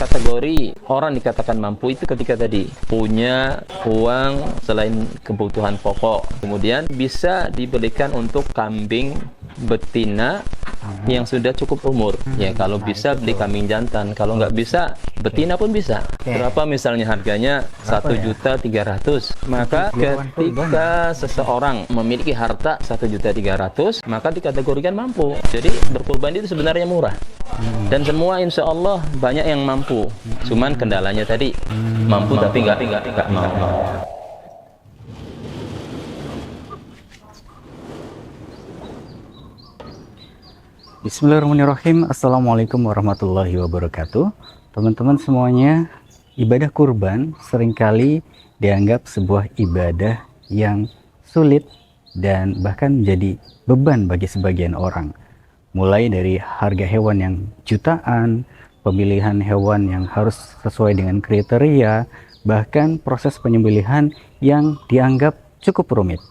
kategori orang dikatakan mampu itu ketika tadi punya uang selain kebutuhan pokok, kemudian bisa dibelikan untuk kambing betina yang sudah cukup umur. Ya kalau bisa beli kambing jantan, kalau nggak bisa betina pun bisa. Berapa misalnya harganya 1.300.000. Maka ketika seseorang memiliki harta 1.300.000, maka dikategorikan mampu. Jadi berkurban itu sebenarnya murah. Dan semua insya Allah banyak yang mampu. Cuman kendalanya tadi mampu tapi nggak mau. Bismillahirrahmanirrahim. Assalamualaikum warahmatullahi wabarakatuh. Teman-teman semuanya, ibadah kurban seringkali dianggap sebuah ibadah yang sulit dan bahkan menjadi beban bagi sebagian orang. Mulai dari harga hewan yang jutaan, pemilihan hewan yang harus sesuai dengan kriteria, bahkan proses penyembelihan yang dianggap cukup rumit.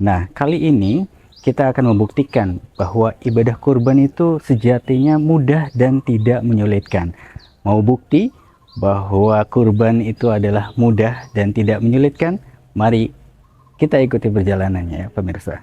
Nah, kali ini kita akan membuktikan bahwa ibadah kurban itu sejatinya mudah dan tidak menyulitkan. Mau bukti bahwa kurban itu adalah mudah dan tidak menyulitkan? Mari kita ikuti perjalanannya ya pemirsa.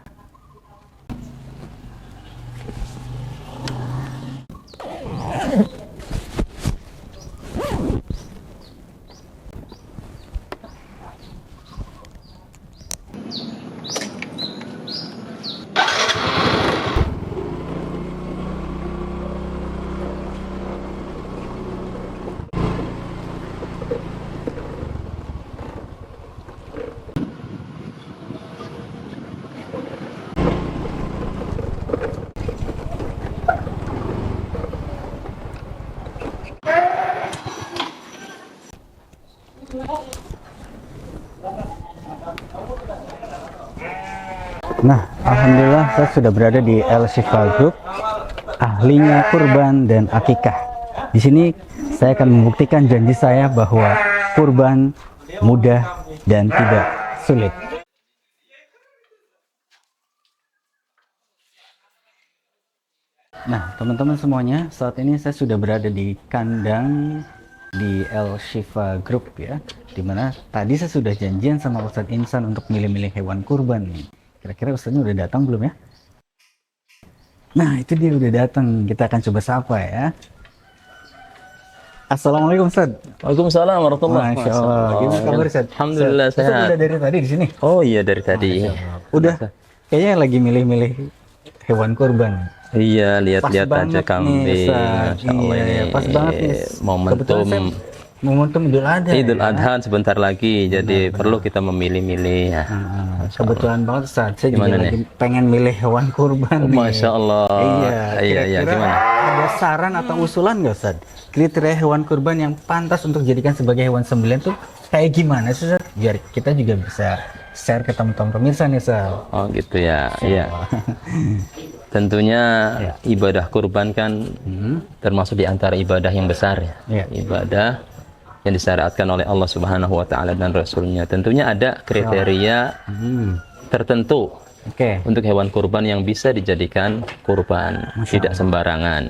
Nah, alhamdulillah saya sudah berada di El Shifa Group, ahlinya kurban dan akikah. Di sini saya akan membuktikan janji saya bahwa kurban mudah dan tidak sulit. Nah, teman-teman semuanya, saat ini saya sudah berada di kandang di El Shifa Group ya, dimana tadi saya sudah janjian sama Ustadz Insan untuk milih-milih hewan kurban nih. Kira-kira Ustadznya udah datang belum ya? Nah, itu dia udah datang. Kita akan coba sapa ya. Assalamualaikum Ustadz. Waalaikumsalam warahmatullahi wabarakatuh. Masya Allah. Gimana kabar Ustadz? Alhamdulillah Ustadz sehat. udah dari tadi di sini? Oh iya dari tadi. Udah kayaknya lagi milih-milih hewan kurban. Iya, lihat-lihat aja kambing. Masya Allah, iya, ini pas banget nih. Momentum Idul Adha. Idul ya? Adha sebentar lagi, jadi perlu kita memilih-milih ya. Kebetulan banget Ustaz, saya Gimana juga lagi pengen milih hewan kurban nih. Masya Allah. Iya, Iya, gimana? Ada saran atau usulan nggak Ustaz? Kriteria hewan kurban yang pantas untuk dijadikan sebagai hewan sembelihan tuh kayak gimana sih Ustaz? Biar kita juga bisa share ke teman-teman pemirsa nih Ustaz. Oh gitu ya, iya. Tentunya ibadah kurban kan termasuk di antara ibadah yang besar ya. Ibadah yang disyariatkan oleh Allah Subhanahu wa taala dan Rasulnya. Tentunya ada kriteria tertentu untuk hewan kurban yang bisa dijadikan kurban, tidak sembarangan.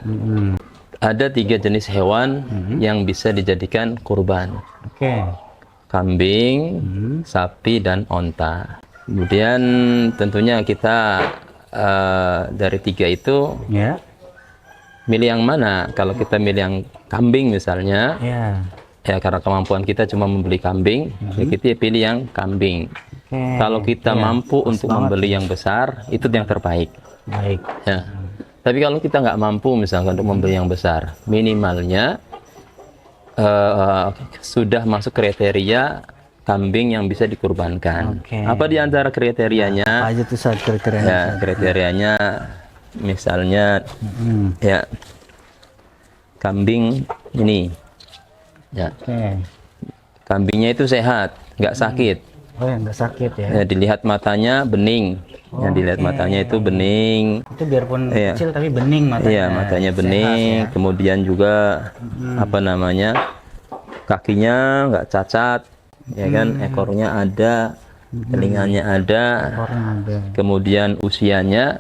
Ada 3 jenis hewan yang bisa dijadikan kurban. Kambing, sapi, dan onta. Kemudian tentunya kita dari 3 itu milih yang mana? Kalau kita milih yang kambing misalnya, ya karena kemampuan kita cuma membeli kambing, ya kita pilih yang kambing. Kalau kita mampu untuk membeli yang besar, itu yang terbaik. Ya. Tapi kalau kita nggak mampu misalkan untuk membeli yang besar, minimalnya sudah masuk kriteria kambing yang bisa dikurbankan. Apa di antara kriterianya? Apa aja tuh saat kriterianya? Ya, kriterianya misalnya ya kambing ini. Ya. Kambingnya itu sehat, nggak sakit. Oh ya, nggak sakit ya. Ya, dilihat matanya bening. Yang dilihat matanya itu bening. Itu biarpun kecil tapi bening matanya. Iya, matanya bening. Sehat, ya. Kemudian juga apa namanya? Kakinya nggak cacat, ya kan? Ekornya ada, telinganya ada. Kemudian usianya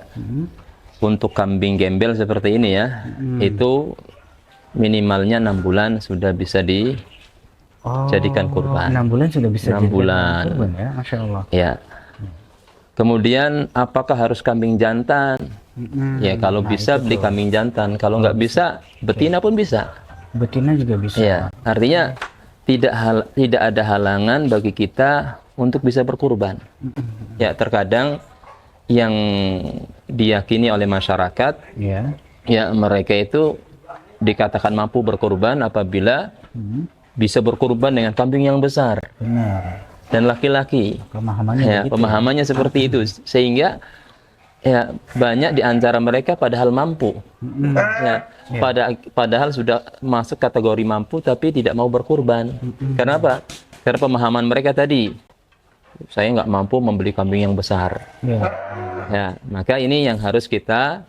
untuk kambing gembel seperti ini ya, itu minimalnya 6 bulan sudah bisa dijadikan kurban. 6 bulan sudah bisa 6 bulan. kurban ya, Masya Allah. Ya. Kemudian apakah harus kambing jantan? Ya, kalau bisa beli kambing jantan, kalau nggak bisa betina pun bisa. Betina juga bisa. Ya, artinya tidak ada halangan bagi kita untuk bisa berkurban. Ya, terkadang yang diyakini oleh masyarakat, ya mereka itu dikatakan mampu berkurban apabila bisa berkurban dengan kambing yang besar. Benar. Dan laki-laki. Pemahamannya Ya, pemahamannya seperti itu, sehingga ya banyak di antara mereka padahal mampu. Ya, padahal sudah masuk kategori mampu tapi tidak mau berkurban. Kenapa? Karena pemahaman mereka tadi, saya nggak mampu membeli kambing yang besar. Ya, maka ini yang harus kita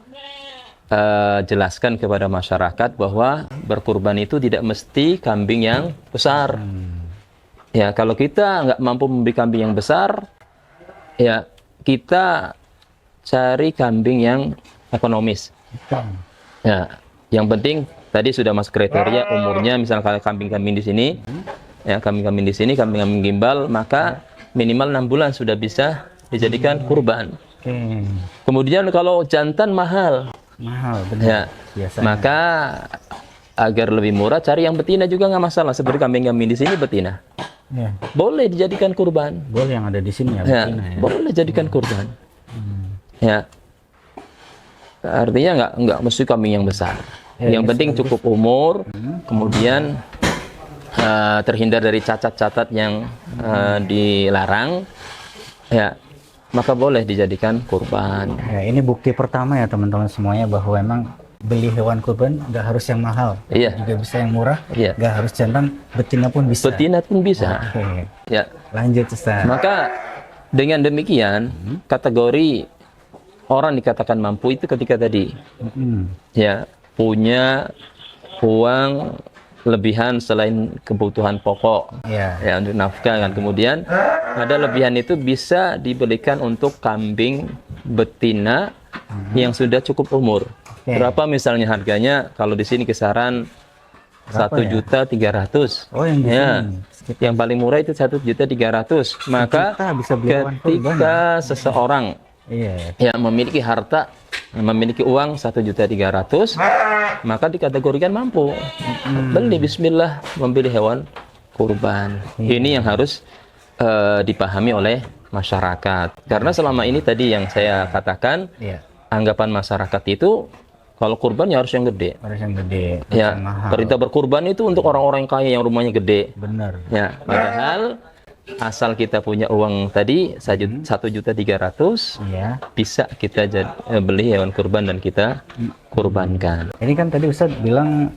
jelaskan kepada masyarakat bahwa berkurban itu tidak mesti kambing yang besar. Ya, kalau kita nggak mampu membeli kambing yang besar, ya kita cari kambing yang ekonomis. Ya, yang penting tadi sudah masuk kriteria umurnya, misalnya kambing-kambing di sini, ya kambing-kambing di sini, kambing-kambing gimbal, maka minimal 6 bulan sudah bisa dijadikan kurban. Kemudian kalau jantan mahal, benar. Ya, maka agar lebih murah cari yang betina juga nggak masalah. Seperti kambing-kambing di sini betina. Boleh dijadikan kurban. Boleh yang ada di sini ya, betina, ya. Boleh jadikan kurban. Ya, artinya nggak mesti kambing yang besar. Yang penting cukup umur, kemudian terhindar dari cacat-cacat yang dilarang. Ya, maka boleh dijadikan kurban. Ya, ini bukti pertama ya teman-teman semuanya bahwa emang beli hewan kurban nggak harus yang mahal, juga bisa yang murah, nggak harus jantan, betina pun bisa. Betina pun bisa. Ya. Lanjut Ustaz. Maka dengan demikian kategori orang dikatakan mampu itu ketika tadi ya punya uang lebihan selain kebutuhan pokok ya untuk nafkah kan. Kemudian ada lebihan itu bisa dibelikan untuk kambing betina yang sudah cukup umur. Berapa misalnya harganya? Kalau di sini kisaran 1.300.000. Oh, yang di sini. Yang paling murah itu 1.300.000. Maka ketika seseorang yang memiliki harta, memiliki uang 1.300.000, maka dikategorikan mampu. Beli bismillah, membeli hewan kurban. Ini yang harus dipahami oleh masyarakat. Karena selama ini tadi yang saya katakan, anggapan masyarakat itu kalau kurban ya harus yang gede. Harus yang gede. Ya, perintah berkurban itu untuk orang-orang kaya yang rumahnya gede. Benar. Ya, padahal asal kita punya uang tadi 1.300.000, bisa kita beli hewan kurban dan kita kurbankan. Ini kan tadi Ustaz bilang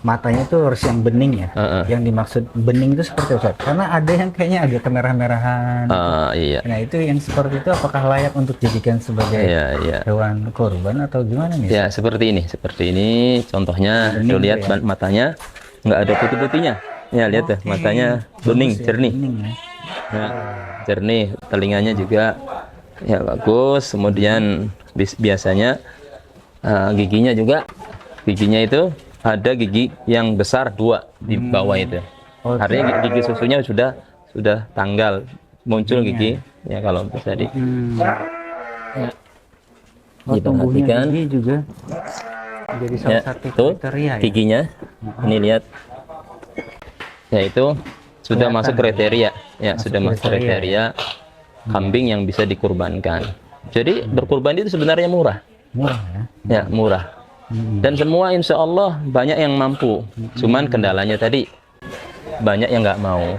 matanya itu harus yang bening ya. Yang dimaksud bening itu seperti Ustaz? Karena ada yang kayaknya agak kemerah-merahan. Nah, itu yang seperti itu apakah layak untuk dijadikan sebagai hewan kurban atau gimana nih? Ya, seperti ini. Seperti ini contohnya, tuh lihat matanya nggak ada putih-putihnya. Ya, lihat tuh, matanya bening, jernih. Ya, jernih, telinganya juga ya bagus. Kemudian biasanya giginya itu ada gigi yang besar 2 di bawah itu. Artinya gigi susunya sudah tanggal, muncul gigi ya kalau bisa diperhatikan. Gigi juga jadi salah satu kriteria giginya. Ini lihat. Ya, itu sudah masuk kriteria. Ya, sudah masuk kriteria kambing yang bisa dikurbankan. Jadi berkurban itu sebenarnya murah. Murah ya? Ya, murah. Dan semua insya Allah banyak yang mampu. Cuman kendalanya tadi banyak yang nggak mau.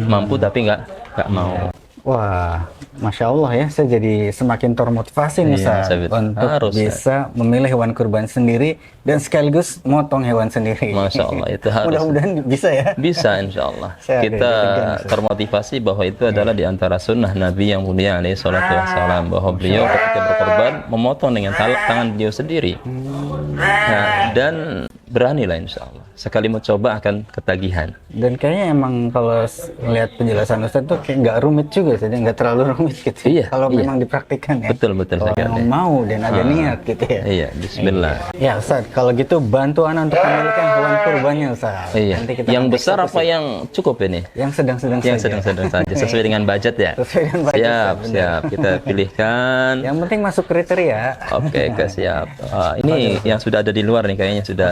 Mampu tapi nggak mau. Wah, Masya Allah ya, saya jadi semakin termotivasi nih Ustaz untuk bisa memilih hewan kurban sendiri dan sekaligus motong hewan sendiri. Masya Allah, itu harus. Mudah-mudahan bisa ya. Bisa insya Allah. Kita termotivasi bahwa itu adalah di antara sunnah Nabi yang mulia alaihi salatu wassalam, bahwa beliau ketika berkorban memotong dengan tangan beliau sendiri. Nah, dan berani lah insya Allah. Sekali mau coba akan ketagihan. Dan kayaknya emang kalau lihat penjelasan Ustadz tuh kayak nggak rumit juga, jadi nggak terlalu rumit gitu. Iya, Kalau iya. memang dipraktikkan ya. Betul Kalau sekali. memang mau dan ada niat gitu ya. Iya, bismillah. Ya Ustadz, kalau gitu bantu Ana untuk memilihkan hewan kurbannya Ustadz. Iya. Nanti kita Yang akan besar eksekusi. apa yang cukup ini? Yang sedang-sedang Yang saja. sedang-sedang saja, sesuai dengan budget ya. Sesuai dengan budget, Siap, benar. siap. Kita pilihkan. Yang penting masuk kriteria. Oke, siap. Ini yang sudah ada di luar nih kayaknya sudah.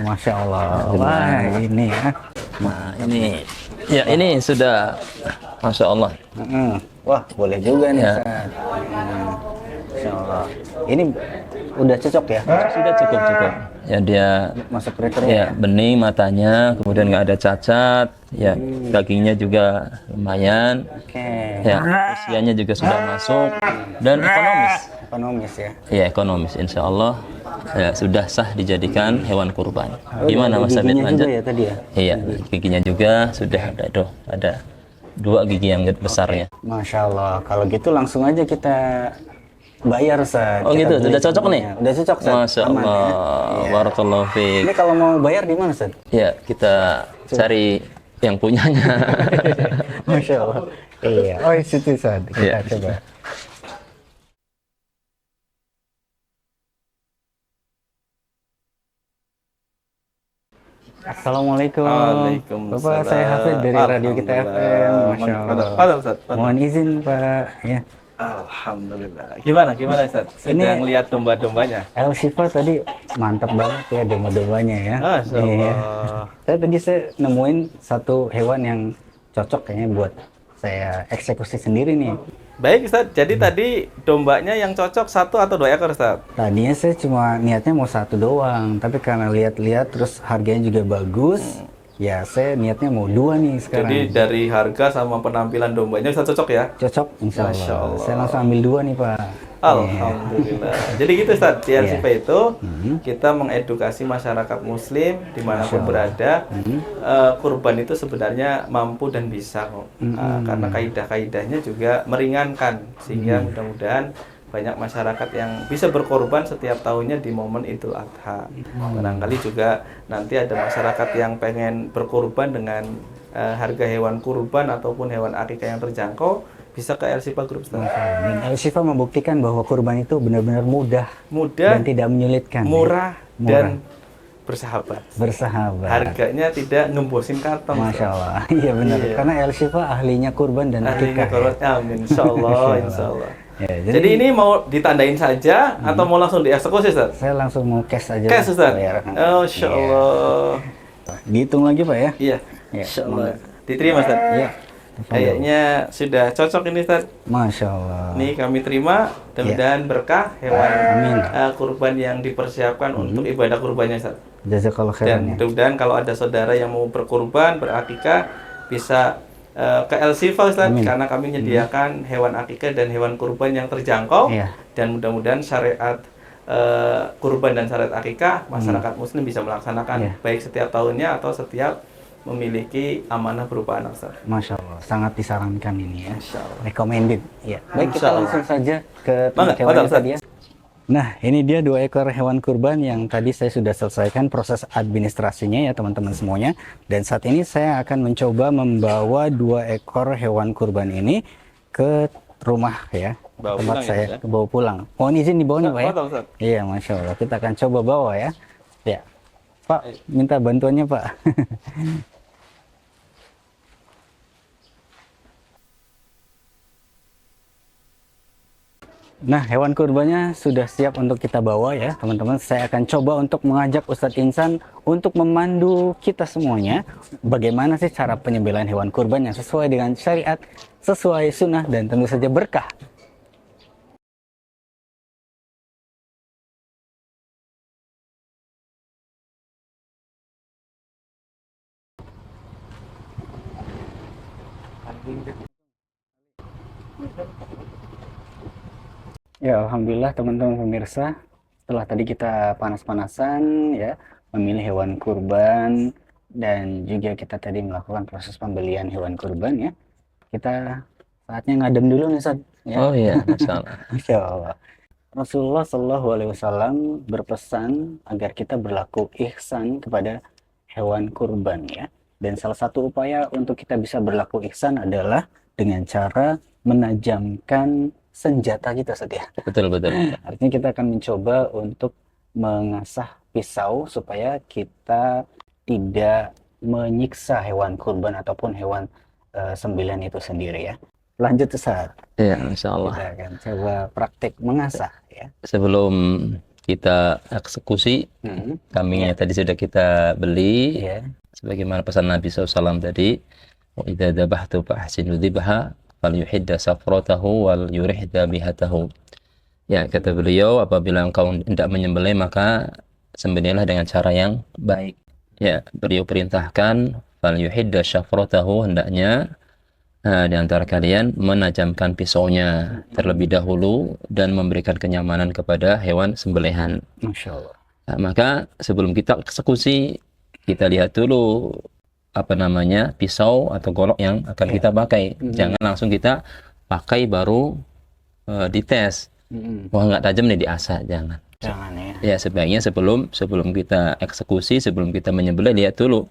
Masya Allah. Wah, ini ya. Nah, ini sudah, masya Allah. Wah, boleh juga nih Ya. Ustadz. Masya Allah. Ini udah cocok ya? Sudah cukup. Ya dia, Masuk kriteria. ya bening matanya, kemudian nggak ada cacat, ya dagingnya juga lumayan, Oke. ya usianya juga sudah masuk dan ekonomis. Ekonomis ya. Ya ekonomis, insya Allah ya, sudah sah dijadikan hewan kurban. Gimana Ada Mas Sabit giginya lanjut? juga ya tadi ya? Iya, giginya juga sudah ada 2 gigi yang besarnya. Masya Allah. Kalau gitu langsung aja kita bayar Ustadz. Oh Kita gitu, beli sudah cocok nih? semuanya. Udah cocok Ustadz. Masya Aman, Allah, ya? Iya. barakallahu fiik. Ini kalau mau bayar di mana Ustadz? Ya, kita cari yang punyanya. Masya Allah. Iya. Oh di situ Ustadz. Kita Iya. coba. Assalamualaikum. Waalaikumsalam. Bapak, saya Hafid dari Radio Kita FM. Masya Allah. Fadal, Ustaz. Fadal. Mohon izin Pak. Ya. Alhamdulillah. Gimana Ustaz? Sedang lihat domba-dombanya? El Shifa tadi mantap banget ya domba-dombanya ya. Masya Iya. Allah. Saya nemuin satu hewan yang cocok kayaknya buat saya eksekusi sendiri nih. Baik Ustaz, jadi tadi dombanya yang cocok 1 atau 2 ekor Ustaz? Tadinya saya cuma niatnya mau 1 doang, tapi karena lihat-lihat terus harganya juga bagus, ya saya niatnya mau 2 nih sekarang. Jadi dari harga sama penampilan dombanya Ustaz cocok ya? Cocok, insya Allah. Masya Allah. Saya langsung ambil 2 nih Pak. Alhamdulillah. Jadi gitu Ustaz, di Iya. LCP itu kita mengedukasi masyarakat muslim dimanapun berada. Kurban itu sebenarnya mampu dan bisa kok. Karena kaidah-kaidahnya juga meringankan sehingga mudah-mudahan banyak masyarakat yang bisa berkorban setiap tahunnya di momen Idul Adha. Barangkali juga nanti ada masyarakat yang pengen berkorban dengan harga hewan kurban ataupun hewan akikah yang terjangkau, bisa ke El Shifa Group Ustaz. Dan El Shifa membuktikan bahwa kurban itu benar-benar mudah Mudah, dan tidak menyulitkan. murah, Murah. dan bersahabat. Bersahabat. Harganya tidak ngembosin kantong. Masya Allah. Iya benar. Iya. Karena El Shifa ahlinya kurban dan Ahlinya akikah. korban. Ya. Amin. Insya Allah, insya Allah. Ya, Jadi ini mau ditandain saja atau mau langsung dieksekusi Ustaz? saya langsung mau cash aja. Cash Ustaz? bayar. Oh, insya Allah. Dihitung lagi Pak ya? Iya. Ya, Insya Allah. Diterima Ustaz? Iya. Kayaknya sudah cocok ini Ustaz. Masya Allah. Ini kami terima, mudah-mudahan berkah hewan Amin. kurban yang dipersiapkan untuk ibadah kurbannya Ustaz. Jazakallah Dan khairan ya. mudah-mudahan kalau ada saudara yang mau berkurban, berakikah, bisa ke El Shifa Ustaz, Amin. karena kami menyediakan hewan akikah dan hewan kurban yang terjangkau. Iya. Dan mudah-mudahan syariat kurban dan syariat akikah masyarakat muslim bisa melaksanakan Iya. baik setiap tahunnya atau setiap memiliki amanah berupa anak Ustaz. Masya Allah, sangat disarankan ini ya. Insya Allah. Recommended. Ya. Baik, kita Insya Allah. langsung saja ke Bangga, hewan padahal, tadi ya. Nah, ini dia 2 ekor hewan kurban yang tadi saya sudah selesaikan proses administrasinya ya teman-teman semuanya. Dan saat ini saya akan mencoba membawa 2 ekor hewan kurban ini ke rumah ya. Bawa tempat pulang ya, saya Ustaz? bawa pulang. Mohon izin dibawa nih Pak ya. Bawa, Ustaz. Iya, Masya Allah. Kita akan coba bawa ya. Ya. Pak, minta bantuannya Pak. Nah, hewan kurbannya sudah siap untuk kita bawa ya, teman-teman. Saya akan coba untuk mengajak Ustadz Insan untuk memandu kita semuanya bagaimana sih cara penyembelihan hewan kurban yang sesuai dengan syariat, sesuai sunnah, dan tentu saja berkah. Ya, alhamdulillah teman-teman pemirsa, setelah tadi kita panas-panasan ya, memilih hewan kurban dan juga kita tadi melakukan proses pembelian hewan kurban ya. Kita saatnya ngadem dulu nih Ustaz ya. Oh iya, Masya Allah. Masya Allah. Rasulullah Shallallahu Alaihi Wasallam berpesan agar kita berlaku ihsan kepada hewan kurban ya. Dan salah satu upaya untuk kita bisa berlaku ihsan adalah dengan cara menajamkan senjata kita saja. Betul, betul. Artinya kita akan mencoba untuk mengasah pisau supaya kita tidak menyiksa hewan kurban ataupun hewan sembelihan itu sendiri ya. Lanjut Ustaz. Ya, insya Allah. Kita akan coba praktik mengasah ya. Sebelum kita eksekusi, kambingnya tadi sudah kita beli. Iya. Sebagaimana pesan Nabi SAW tadi, wa idza dzabhtu fa ahsinu dzibha falyuhidda safratahu wal yurih dzabihatahu. Ya, kata beliau, apabila engkau hendak menyembelih maka sembelihlah dengan cara yang baik. Ya, beliau perintahkan falyuhidda safratahu, hendaknya di antara kalian menajamkan pisaunya terlebih dahulu dan memberikan kenyamanan kepada hewan sembelihan. Masya Allah. Nah, maka sebelum kita eksekusi, kita lihat dulu pisau atau golok yang akan kita pakai. Jangan langsung kita pakai baru dites. Wah, nggak tajam nih, diasah. Jangan ya. Ya, sebaiknya sebelum kita eksekusi, sebelum kita menyembelih, lihat dulu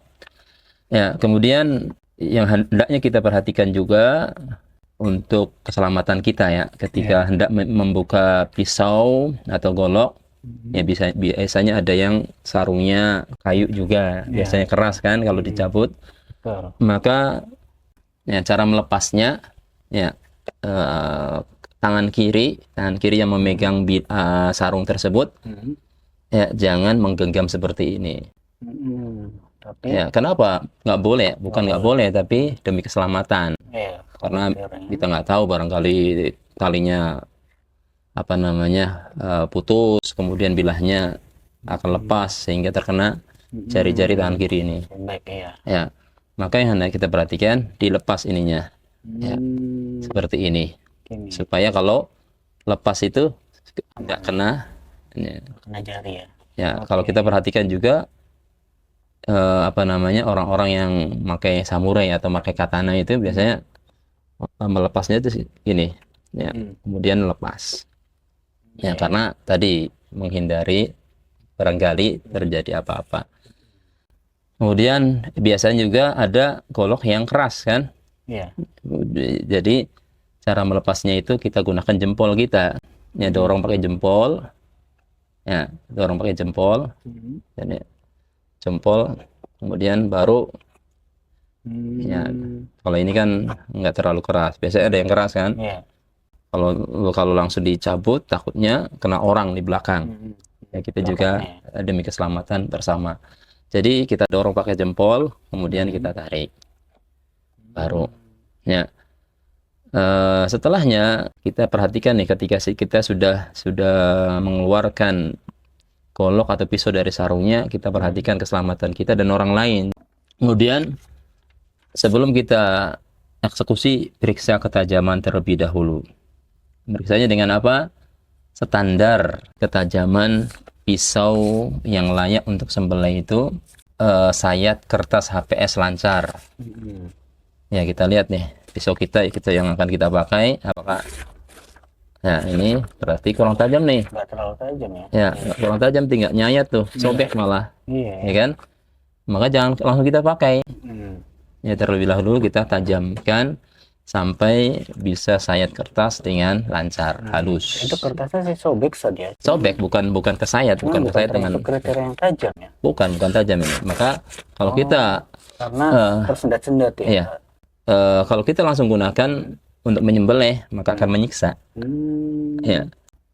ya. Kemudian yang hendaknya kita perhatikan juga untuk keselamatan kita ya, ketika hendak membuka pisau atau golok ya, biasanya ada yang sarungnya kayu juga, biasanya keras kan kalau dicabut. Maka ya, cara melepasnya ya, tangan kiri yang memegang sarung tersebut ya, jangan menggenggam seperti ini. Tapi ya, kenapa nggak boleh? Bukan nggak boleh, tapi demi keselamatan. Karena kita nggak tahu, barangkali talinya putus, kemudian bilahnya akan lepas sehingga terkena jari-jari tangan kiri ini. Ya, maka yang hendak kita perhatikan, dilepas ininya ya, seperti ini, supaya kalau lepas itu nggak kena jari ya. Ya, kalau kita perhatikan juga orang-orang yang pakai samurai atau pakai katana itu biasanya melepasnya itu gini ya, kemudian lepas ya, karena tadi menghindari barangkali terjadi apa-apa. Kemudian biasanya juga ada golok yang keras kan jadi cara melepasnya itu kita gunakan jempol kita ya, dorong pakai jempol ya, dan jempol, kemudian baru ya, kalau ini kan nggak terlalu keras, biasanya ada yang keras kan. Kalau langsung dicabut takutnya kena orang di belakang ya, kita juga demi keselamatan bersama. Jadi kita dorong pakai jempol, kemudian kita tarik baru ya. Setelahnya kita perhatikan nih, ketika kita sudah mengeluarkan golok atau pisau dari sarungnya, kita perhatikan keselamatan kita dan orang lain. Kemudian sebelum kita eksekusi, periksa ketajaman terlebih dahulu. Periksanya dengan apa? Standar ketajaman pisau yang layak untuk sembelih itu sayat kertas HPS lancar. Ya, kita lihat nih pisau kita yang akan kita pakai, apakah nah ini berarti kurang tajam nih. Nggak terlalu tajam ya. Ya, kurang tajam, tinggal nyayat tuh, sobek malah. Ya kan? Maka jangan langsung kita pakai. Ya, terlebih dahulu kita tajamkan sampai bisa sayat kertas dengan lancar, halus. Itu kertasnya sih sobek saja. Sobek, bukan kesayat, bukan kesayat dengan kriteria yang tajam ya. Bukan tajam ini. Maka kalau kita karena tersendat-sendat ya. Iya. Kalau kita langsung gunakan untuk menyembelih, maka akan menyiksa. Ya.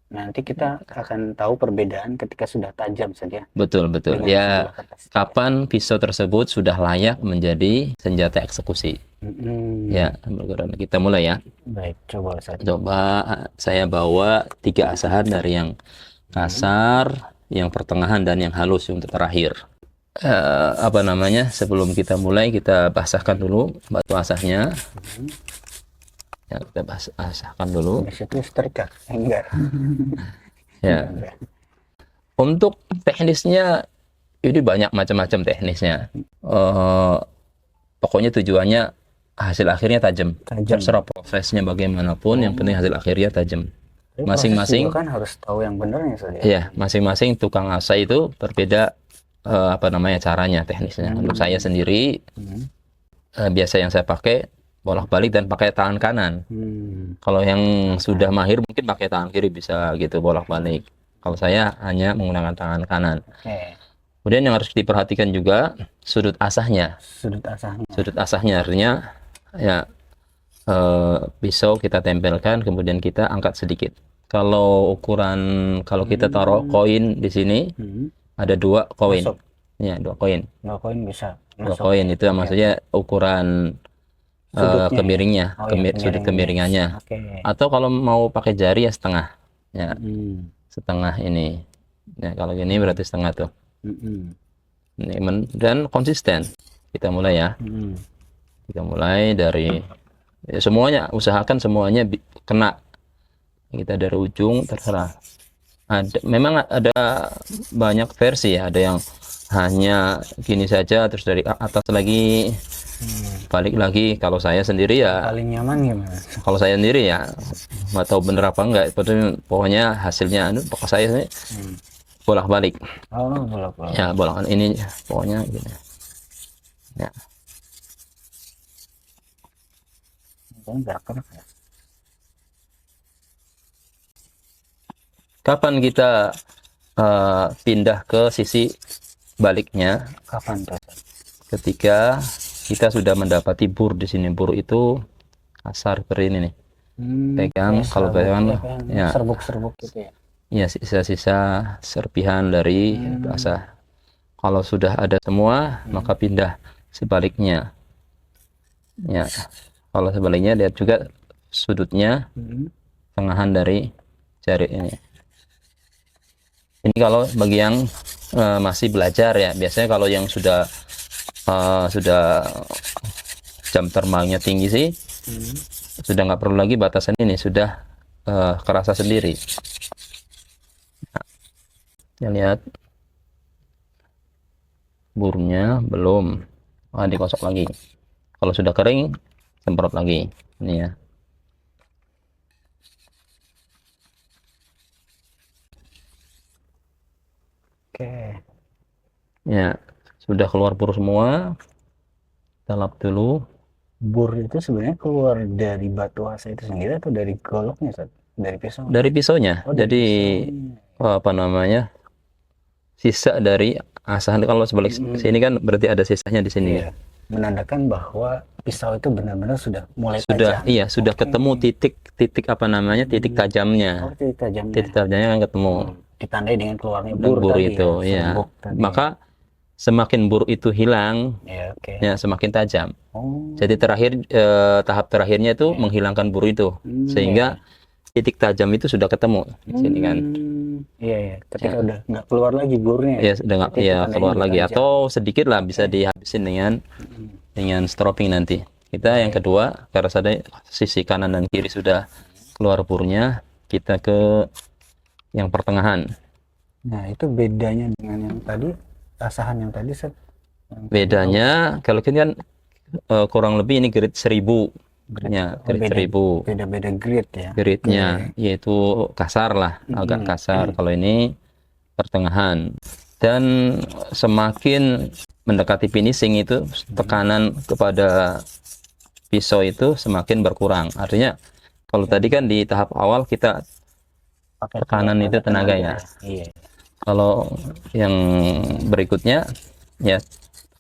Nanti kita akan tahu perbedaan ketika sudah tajam saja. Betul. Ya, kapan pisau tersebut sudah layak menjadi senjata eksekusi. Ya, kita mulai ya. Baik, coba saya bawa 3 asahan dari yang kasar, yang pertengahan, dan yang halus untuk terakhir. Sebelum kita mulai, kita basahkan dulu batu asahnya. Ya, kita basahkan dulu. Itu setrika? Enggak. Ya. Untuk teknisnya ini banyak macam-macam teknisnya. Pokoknya tujuannya hasil akhirnya tajam. Terserah prosesnya bagaimanapun, yang penting hasil akhirnya tajam. Tapi Masing-masing proses juga kan harus tahu yang benernya saja. ya, masing-masing tukang asah itu berbeda apa namanya caranya, teknisnya. Untuk saya sendiri biasa yang saya pakai bolak-balik dan pakai tangan kanan. Kalau yang sudah mahir mungkin pakai tangan kiri bisa gitu bolak-balik. Kalau saya hanya menggunakan tangan kanan. Oke. Kemudian yang harus diperhatikan juga sudut asahnya. Sudut asahnya. Sudut asahnya artinya ya pisau kita tempelkan kemudian kita angkat sedikit. Kalau ukuran kalau kita taruh koin di sini ada 2 koin. Masuk. Ya, 2 koin. 2 koin bisa 2 masuk. koin itu maksudnya ukuran Sudutnya, kemiringnya, Oh, ya, sudut kemiringannya. Oke. Atau kalau mau pakai jari ya setengah. Ya, Hmm. setengah ini. Ya, kalau gini berarti setengah tuh. Mm-mm. Dan konsisten. Kita mulai ya. Mm-mm. Kita mulai dari ya, semuanya, usahakan semuanya kena. Kita dari ujung terserah. Memang ada banyak versi ya. Ada yang hanya gini saja terus dari atas lagi balik lagi. Kalau saya sendiri ya, Paling nyaman gimana? kalau saya sendiri ya nggak tahu bener apa enggak. Pokoknya hasilnya pokok saya ini bolak-balik. Oh, bolak-balik. Ya bolak ini pokoknya gini. Ya. Ini gerak-gerak ya. Kapan kita pindah ke sisi baliknya? Kapan tuh? Ketika kita sudah mendapati bur di sini. Bur itu kasar seperti ini nih. Pegang, kalau pegang ya serbuk-serbuk gitu ya. ya sisa-sisa serpihan dari asah. Kalau sudah ada semua, maka pindah sebaliknya. Ya, kalau sebaliknya lihat juga sudutnya tengahan dari jari ini. Ini kalau bagi yang masih belajar ya. Biasanya kalau yang sudah jam terbangnya tinggi sih, sudah nggak perlu lagi batasan ini, sudah kerasa sendiri. Ya, lihat burnya belum, dikosok lagi. Kalau sudah kering, semprot lagi. Ini ya. Oke. Ya, sudah keluar bur semua. Kita lap dulu. Bur itu sebenarnya keluar dari batu asa itu sendiri atau dari goloknya, Ustaz? Dari pisau? Dari pisaunya. Oh, dari Jadi pisaunya. apa namanya? Sisa dari asah. Kalau sebalik sini kan berarti ada sisanya di sini. Iya. Menandakan bahwa pisau itu benar-benar sudah mulai Sudah, tajam. iya, sudah ketemu titik apa namanya? Titik tajamnya. Oh, titik tajamnya. Titik tajamnya kan ketemu. Ditandai dengan keluarnya Bur bur tadi itu, ya. ya. Serbuk tadi. Maka semakin bur itu hilang, Ya, oke. ya semakin tajam. Oh. Jadi tahap terakhirnya itu menghilangkan bur itu, sehingga titik tajam itu sudah ketemu di sini kan. Iya, iya. Ketika udah nggak keluar lagi burnya. Ya sudah nggak, ya keluar lagi atau sedikit lah bisa dihabisin dengan stropping nanti. Kita yang kedua, karena ada sisi kanan dan kiri sudah keluar burnya, kita ke yang pertengahan. Nah, itu bedanya dengan yang tadi, asahan yang tadi, Set. Bedanya kalau ini kan kurang lebih ini grade 1000. Ya, grade 1000. Beda-beda grade ya. Grade-nya yaitu kasar lah, agak kasar. Kalau ini pertengahan. Dan semakin mendekati finishing itu tekanan kepada pisau itu semakin berkurang. Artinya kalau tadi kan di tahap awal kita Pakai tekanan itu tenaga ya. Iya. Kalau yang berikutnya ya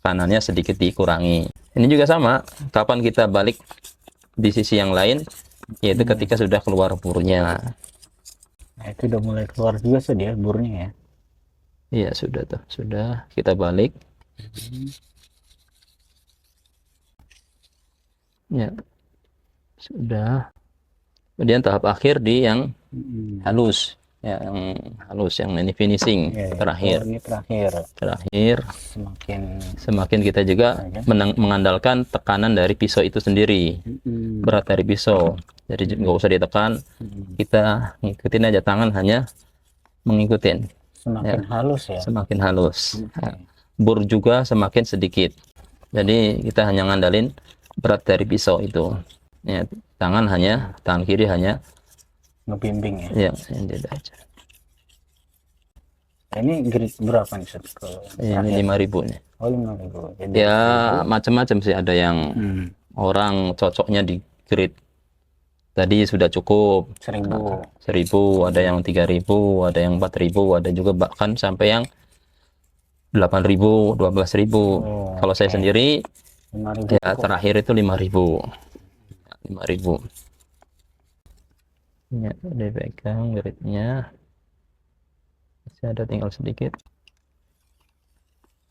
tekanannya sedikit dikurangi. Ini juga sama, kapan kita balik di sisi yang lain, yaitu ketika sudah keluar burnya. Nah, itu udah mulai keluar juga sih dia burnya ya. Iya, sudah tuh, sudah kita balik. Ya, sudah. Kemudian tahap akhir di yang halus, ya, yang halus, yang ini finishing terakhir. Oh, ini terakhir. Terakhir, semakin kita juga mengandalkan tekanan dari pisau itu sendiri, berat dari pisau. Jadi nggak usah ditekan, kita ngikutin aja, tangan hanya mengikutin. Semakin halus ya. Semakin halus. Bur juga semakin sedikit. Jadi kita hanya ngandalin berat dari pisau itu. Ya, tangan kiri hanya ngebimbing ya. Ya, yang dia ajar. Ini grade berapa nih Ustaz? Ini 5.000 nih. Oh 5.000. Jadi Ya macam-macam sih, ada yang orang cocoknya di grade tadi sudah cukup 1.000, ada yang 3.000, ada yang 4.000, ada juga bahkan sampai yang 8.000, 12.000. Kalau saya sendiri 5.000 ya terakhir itu 5.000. 5.000. Ya, dipegang grade-nya. Masih ada tinggal sedikit.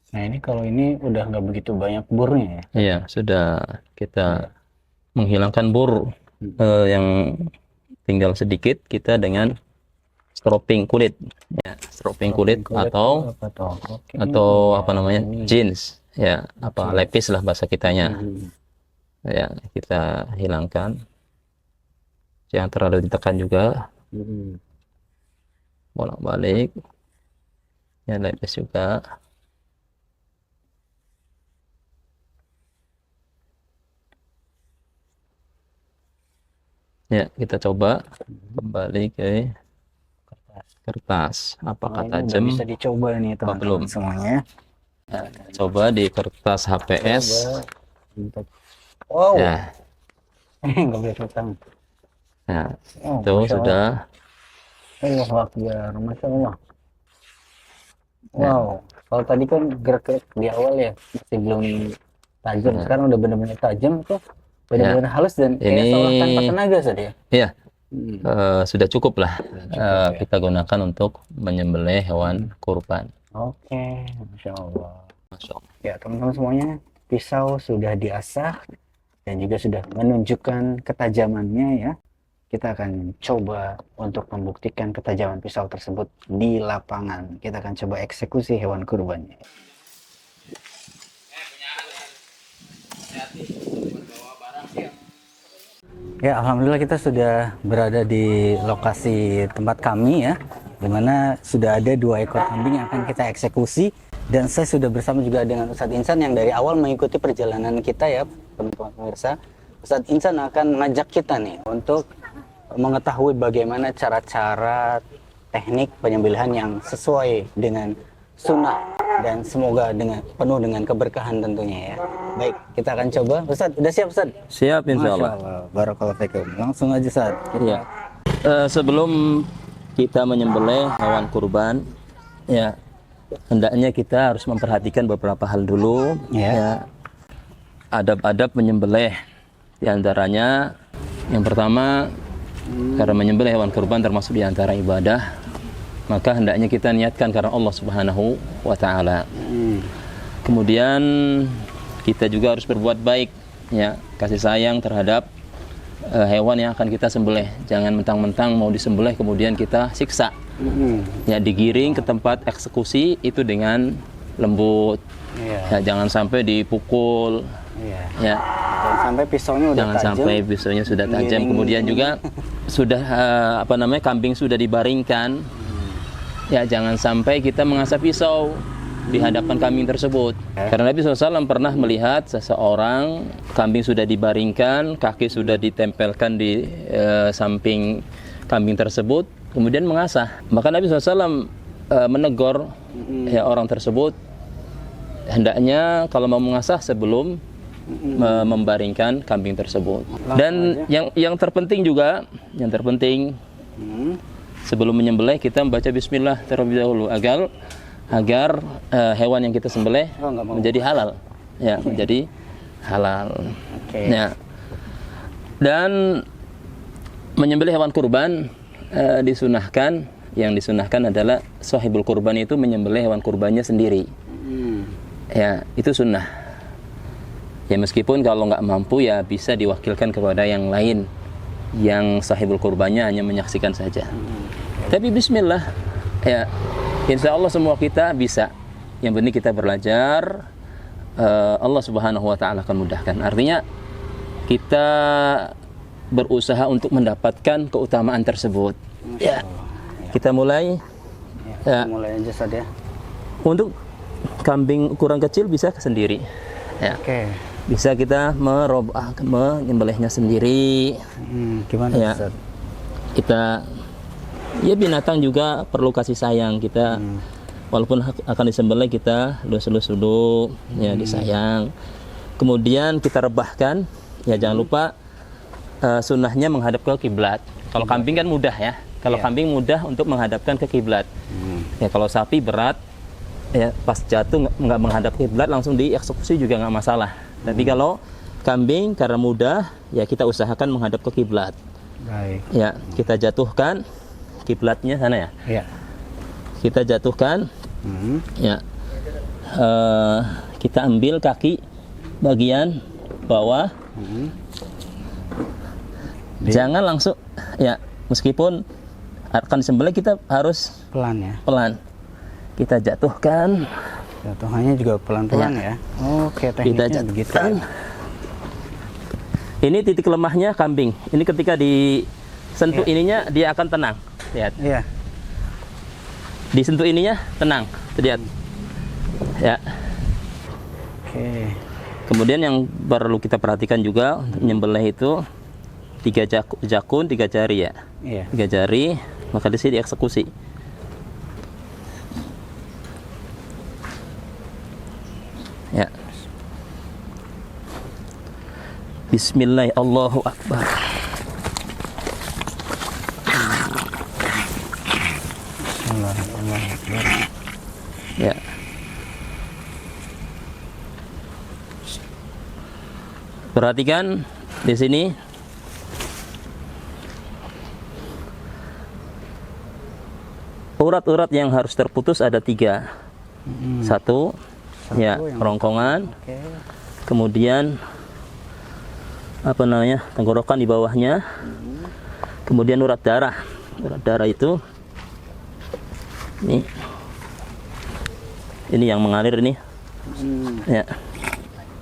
Nah ini kalau ini udah nggak begitu banyak burnya ya? Iya, sudah kita menghilangkan bur yang tinggal sedikit, kita dengan stropping kulit, ya, stropping kulit atau apa namanya jeans, ya, apa lepis lah bahasa kitanya, ya, kita hilangkan, jangan terlalu ditekan juga, bolak-balik, ya, lepis juga. Ya, kita coba kembali ke kertas. Apakah tajam? Bisa dicoba nih teman-teman semuanya. Ya, coba di kertas HPS. Wow. Ya. Nggak boleh petang. Nah, itu sudah. Allah Akbar, Masya Allah. Wow. Kalau tadi kan gerak-gerak di awal ya masih belum tajam. Sekarang udah benar-benar tajam tuh. Benar-benar halus dan kayak seolah tanpa tenaga saja. Iya. Sudah cukup lah kita gunakan untuk menyembelih hewan kurban. Oke, Masya Allah. Masya Allah. Ya teman-teman semuanya, pisau sudah diasah dan juga sudah menunjukkan ketajamannya ya. Kita akan coba untuk membuktikan ketajaman pisau tersebut di lapangan. Kita akan coba eksekusi hewan kurbannya. Ya, alhamdulillah kita sudah berada di lokasi tempat kami ya, dimana sudah ada 2 ekor kambing yang akan kita eksekusi, dan saya sudah bersama juga dengan Ustadz Insan yang dari awal mengikuti perjalanan kita ya, teman-teman pemirsa. Ustadz Insan akan ngajak kita nih untuk mengetahui bagaimana cara-cara teknik penyembelihan yang sesuai dengan sunnah dan semoga penuh dengan keberkahan tentunya ya. Baik, kita akan coba. Ustadz, udah siap Ustadz? Siap, insya Allah. Barakallahu fikum. Langsung aja Ustadz. Iya. Sebelum kita menyembelih hewan kurban, ya hendaknya kita harus memperhatikan beberapa hal dulu. Ya. Adab-adab menyembelih, di antaranya yang pertama, karena menyembelih hewan kurban termasuk di antara ibadah, maka hendaknya kita niatkan karena Allah Subhanahu wa Ta'ala. Kemudian kita juga harus berbuat baik, ya, kasih sayang terhadap hewan yang akan kita sembelih. Jangan mentang-mentang mau disembelih kemudian kita siksa. Ya, digiring ke tempat eksekusi itu dengan lembut. Ya, jangan sampai dipukul. Ya. Jangan sampai pisaunya udah jangan tajam. Sampai pisaunya sudah tajam. Kemudian juga sudah kambing sudah dibaringkan. Ya, jangan sampai kita mengasah pisau di hadapan kambing tersebut. Karena Nabi SAW pernah melihat seseorang, kambing sudah dibaringkan, kaki sudah ditempelkan di samping kambing tersebut, kemudian mengasah. Maka Nabi SAW menegur ya, orang tersebut, hendaknya kalau mau mengasah sebelum membaringkan kambing tersebut. Dan yang terpenting juga, sebelum menyembelih kita membaca bismillah terlebih dahulu agar hewan yang kita sembelih menjadi halal, ya, menjadi halal. Ya. Dan menyembelih hewan kurban disunahkan, yang disunahkan adalah sahibul kurban itu menyembelih hewan kurbannya sendiri. Ya, itu sunnah. Ya, meskipun kalau nggak mampu ya bisa diwakilkan kepada yang lain yang sahibul kurbannya hanya menyaksikan saja. Tapi bismillah, ya, insya Allah semua kita bisa. Yang penting kita belajar, Allah Subhanahu wa Ta'ala akan mudahkan. Artinya kita berusaha untuk mendapatkan keutamaan tersebut. Ya, kita mulai. Ya, mulai aja saja. Untuk kambing ukuran kecil bisa sendiri. Ya. Bisa kita menyembelihnya sendiri. Gimana ya. Ustaz? kita, ya binatang juga perlu kasih sayang kita. Walaupun akan disembelih kita lus-lus dulu, ya disayang. Kemudian kita rebahkan, ya jangan lupa sunnahnya menghadap ke kiblat. Kalau kambing kan mudah ya. Kalau kambing mudah untuk menghadapkan ke kiblat. Ya kalau sapi berat, ya pas jatuh nggak menghadap kiblat langsung dieksekusi juga nggak masalah. Tapi kalau kambing karena mudah, ya kita usahakan menghadap ke kiblat. Baik. Ya kita jatuhkan kiblatnya sana ya. Iya. Kita jatuhkan, ya kita ambil kaki bagian bawah, jangan langsung, ya meskipun akan disembelih kita harus Pelan ya. pelan. Kita jatuhkan, Jatuhannya juga pelan-pelan ya. Oke, kita tekniknya begitu. jatuhkan. Ini titik lemahnya kambing. Ini ketika disentuh ininya dia akan tenang. Lihat. Iya. Disentuh ininya tenang, lihat. Ya. Oke. Kemudian yang perlu kita perhatikan juga untuk menyembelih itu 3 jakun, 3 jari ya. Iya. 3 jari, maka di sini dieksekusi. Ya. Bismillah, Allahu Akbar. Ya. Perhatikan di sini. Urat-urat yang harus terputus ada 3. Satu, ya yang- kerongkongan. Oke. Kemudian apa namanya, tenggorokan di bawahnya. Kemudian urat darah. Urat darah itu ini yang mengalir ini, ya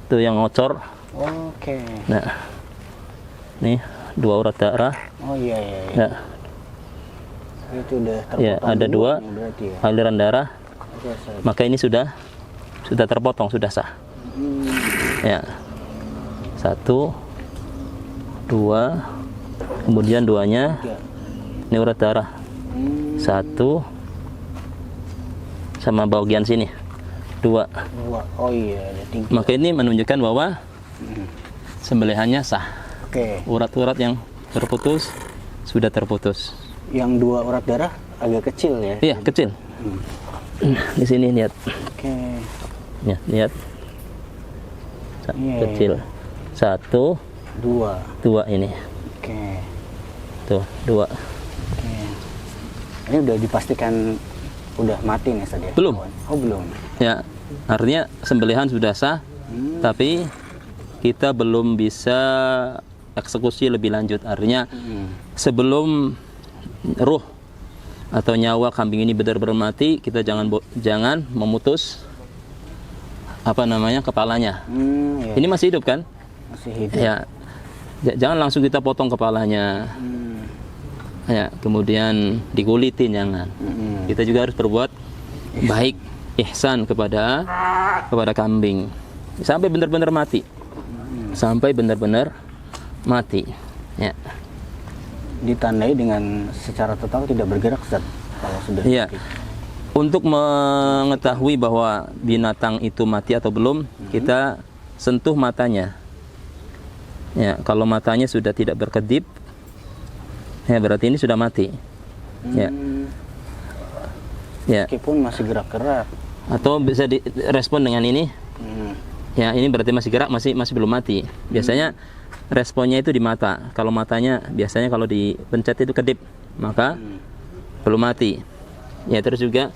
itu yang ngocor. Oke. Nah, nih 2 urat darah. Oh iya iya. Iya. Ya, Itu udah terpotong. ya ada 2 nih berarti ya. aliran darah. Oke, saya. Maka ini sudah terpotong, sudah sah. Ya, 1, 2, kemudian 2-nya Tiga. ini urat darah. 1 sama bagian sini 2. 2. Oh iya, ada 3. Maka ini menunjukkan bahwa sembelihannya sah. Oke. Urat-urat yang terputus sudah terputus. Yang 2 urat darah agak kecil ya. Iya, kecil. Di sini lihat. Oke. Ya, lihat. Iya, Kecil. 1, 2. 2 ini. Oke. Tuh, 2. Oke. Ini udah dipastikan udah mati nih tadi ya? Belum. Oh, belum. Ya, artinya sembelihan sudah sah, tapi kita belum bisa eksekusi lebih lanjut. Artinya sebelum ruh atau nyawa kambing ini benar-benar mati, kita jangan memutus apa namanya kepalanya. Iya. Ini masih hidup kan? Masih hidup. Ya, jangan langsung kita potong kepalanya. Ya, kemudian dikulitin jangan. Kita juga harus berbuat baik, ihsan kepada kambing sampai benar-benar mati. Sampai benar-benar mati. Ya. Ditandai dengan secara total tidak bergerak, Ustaz. Kalau sudah Iya. mati. Untuk mengetahui bahwa binatang itu mati atau belum, kita sentuh matanya. Ya, kalau matanya sudah tidak berkedip, ya berarti ini sudah mati. Ya. Ya. Meskipun masih gerak-gerak. Atau bisa direspon dengan ini. Ya, ini berarti masih gerak, masih belum mati. Biasanya responnya itu di mata. Kalau matanya biasanya kalau dipencet itu kedip, maka belum mati. Ya, terus juga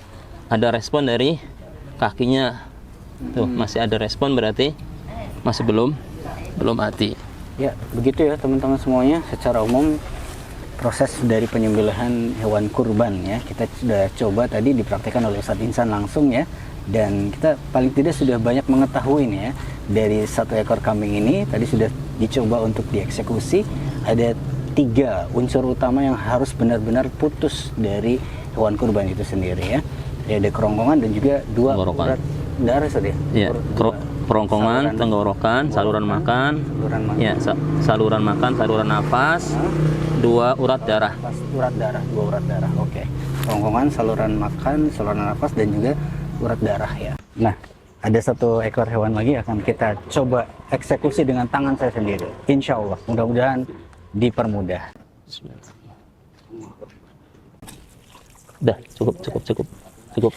ada respon dari kakinya. Tuh, masih ada respon berarti masih belum mati. Ya, begitu ya teman-teman semuanya. Secara umum proses dari penyembelihan hewan kurban ya, kita sudah coba tadi dipraktikkan oleh Ustadz Insan langsung ya. Dan kita paling tidak sudah banyak mengetahui nih ya, dari 1 ekor kambing ini tadi sudah dicoba untuk dieksekusi. Ada 3 unsur utama yang harus benar-benar putus dari hewan kurban itu sendiri ya. Ada kerongkongan dan juga 2 Tenggorokan. urat darah saja. Ya, kerongkongan, tenggorokan, saluran makan, ya, saluran makan, saluran nafas, 2 urat darah. Urat darah, 2 urat darah. Oke. Kerongkongan, saluran makan, saluran nafas, dan juga urat darah ya. Nah, ada 1 ekor hewan lagi akan kita coba eksekusi dengan tangan saya sendiri. Insya Allah, mudah-mudahan dipermudah. Udah, cukup.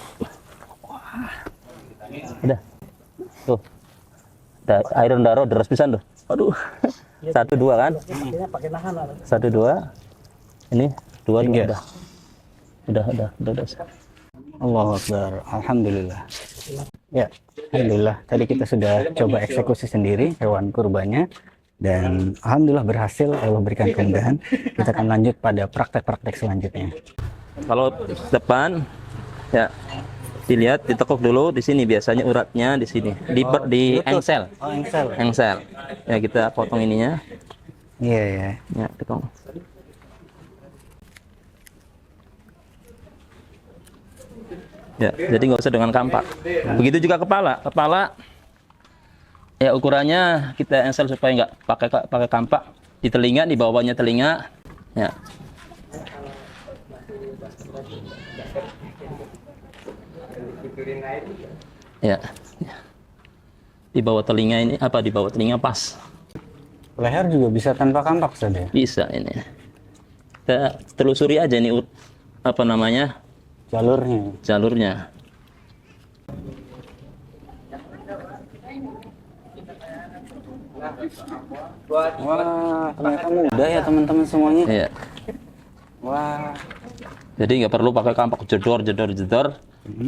Udah. Tuh. Air daro deras pisan tuh. Aduh. 1 2 kan? 1 2. Ini 2 udah. Udah. Allahu Akbar. Alhamdulillah. Ya, alhamdulillah. Tadi kita sudah coba eksekusi sendiri hewan kurbannya dan alhamdulillah berhasil. Allah berikan kemudahan. Kita akan lanjut pada praktek-praktek selanjutnya. Kalau depan ya dilihat, ditekuk dulu di sini, biasanya uratnya di sini, di engsel. Oh, engsel. Engsel. Ya, kita potong ininya. Iya, ya. Ya, potong. Ya, jadi nggak usah dengan kampak. Begitu juga kepala. Kepala ya ukurannya kita engsel supaya nggak pakai kampak. Di telinga, di bawahnya telinga. Ya. Ya. Di bawah telinga ini di bawah telinga pas. Leher juga bisa tanpa kampak saja. Bisa ini. Kita telusuri aja nih jalurnya. Wah, ternyata mudah ya teman-teman semuanya. Iya. Wah. Jadi nggak perlu pakai kampak jedor.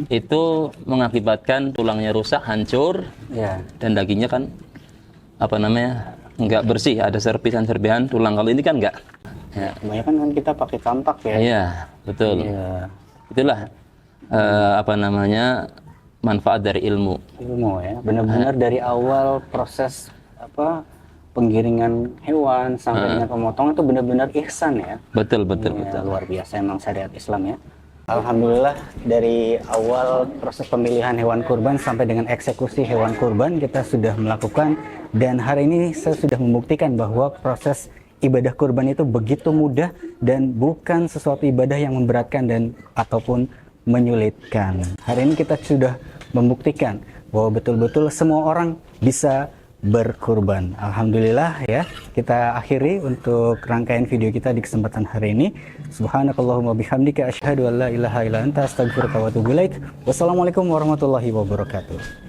Itu mengakibatkan tulangnya rusak, hancur, Ya. dan dagingnya kan nggak bersih, ada serpihan tulang. Kalau ini kan nggak. Ya. Kebanyakan kan kita pakai kampak ya. Iya, betul. Iya. Itulah manfaat dari ilmu. Ilmu ya, benar-benar dari awal proses penggiringan hewan sampai dengan pemotongan itu benar-benar ihsan ya. Betul. Ya, luar biasa emang syariat Islam ya. Alhamdulillah dari awal proses pemilihan hewan kurban sampai dengan eksekusi hewan kurban kita sudah melakukan, dan hari ini saya sudah membuktikan bahwa proses ibadah kurban itu begitu mudah dan bukan sesuatu ibadah yang memberatkan dan ataupun menyulitkan. Hari ini kita sudah membuktikan bahwa betul-betul semua orang bisa berkurban. Alhamdulillah ya. Kita akhiri untuk rangkaian video kita di kesempatan hari ini. Subhanakallahumma bihamdika asyhadu an la ilaha illa anta astaghfiruka wa atubu ilaik. Wassalamualaikum warahmatullahi wabarakatuh.